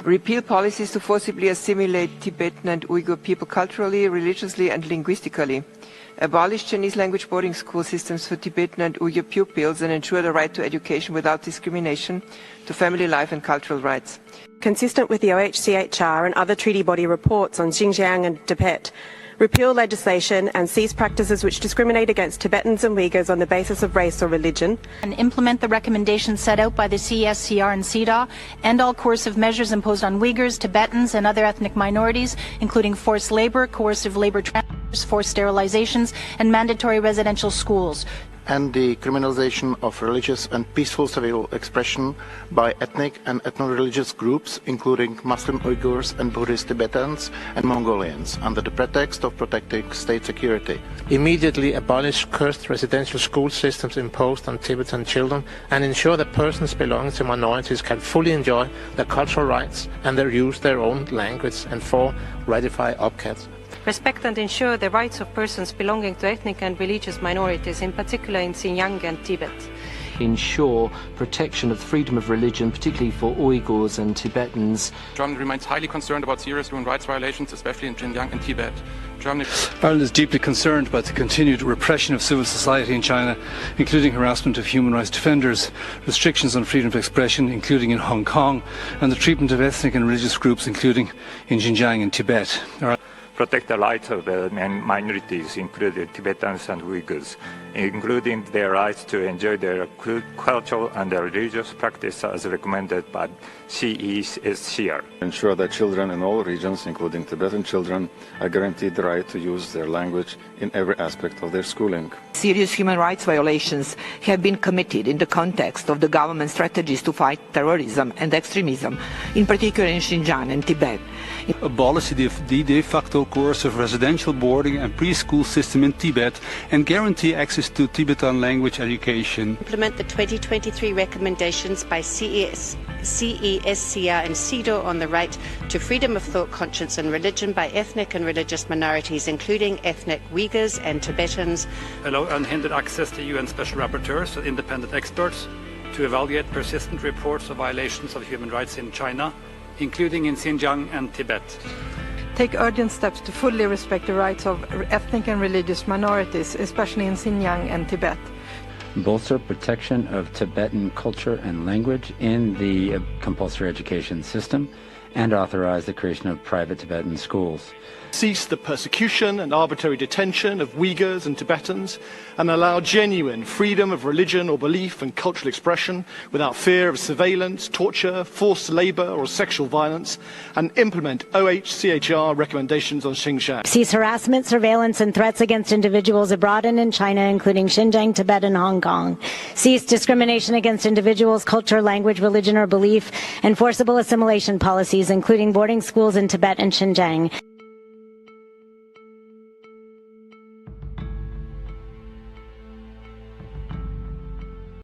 Repeal policies to forcibly assimilate Tibetan and Uyghur people culturally, religiously and linguistically. Abolish Chinese language boarding school systems for Tibetan and Uyghur pupils and ensure the right to education without discrimination, to family life and cultural rights. Consistent with the OHCHR and other treaty body reports on Xinjiang and Tibet, repeal legislation and cease practices which discriminate against Tibetans and Uyghurs on the basis of race or religion. And implement the recommendations set out by the CSCR and CEDAW, and all coercive measures imposed on Uyghurs, Tibetans and other ethnic minorities, including forced labor, coercive labor transfers, forced sterilizations and mandatory residential schools. And the criminalization of religious and peaceful civil expression by ethnic and ethno-religious groups, including Muslim Uyghurs and Buddhist Tibetans and Mongolians, under the pretext of protecting state security. Immediately abolish cursed residential school systems imposed on Tibetan children and ensure that persons belonging to minorities can fully enjoy their cultural rights and use their own language. And 4. Ratify OPCAT. Respect and ensure the rights of persons belonging to ethnic and religious minorities, in particular in Xinjiang and Tibet. Ensure protection of freedom of religion, particularly for Uyghurs and Tibetans. Germany remains highly concerned about serious human rights violations, especially in Xinjiang and Tibet. Ireland is deeply concerned about the continued repression of civil society in China, including harassment of human rights defenders, restrictions on freedom of expression, including in Hong Kong, and the treatment of ethnic and religious groups, including in Xinjiang and Tibet. Protect the rights of the minorities, including Tibetans and Uyghurs, including their rights to enjoy their cultural and religious practice as recommended by CESCR. Ensure that children in all regions, including Tibetan children, are guaranteed the right to use their language in every aspect of their schooling. Serious human rights violations have been committed in the context of the government strategies to fight terrorism and extremism, in particular in Xinjiang and Tibet. Abolish the de facto coercive residential boarding and preschool system in Tibet and guarantee access to Tibetan language education. Implement the 2023 recommendations by CESCR and CEDAW on the right to freedom of thought, conscience and religion by ethnic and religious minorities, including ethnic Uyghurs and Tibetans. Allow unhindered access to UN special rapporteurs and independent experts to evaluate persistent reports of violations of human rights in China, including in Xinjiang and Tibet. Take urgent steps to fully respect the rights of ethnic and religious minorities, especially in Xinjiang and Tibet. Bolster protection of Tibetan culture and language in the compulsory education system, and authorize the creation of private Tibetan schools. Cease the persecution and arbitrary detention of Uyghurs and Tibetans, and allow genuine freedom of religion or belief and cultural expression without fear of surveillance, torture, forced labor or sexual violence, and implement OHCHR recommendations on Xinjiang. Cease harassment, surveillance and threats against individuals abroad and in China, including Xinjiang, Tibet and Hong Kong. Cease discrimination against individuals' culture, language, religion or belief, and forcible assimilation policies, including boarding schools in Tibet and Xinjiang.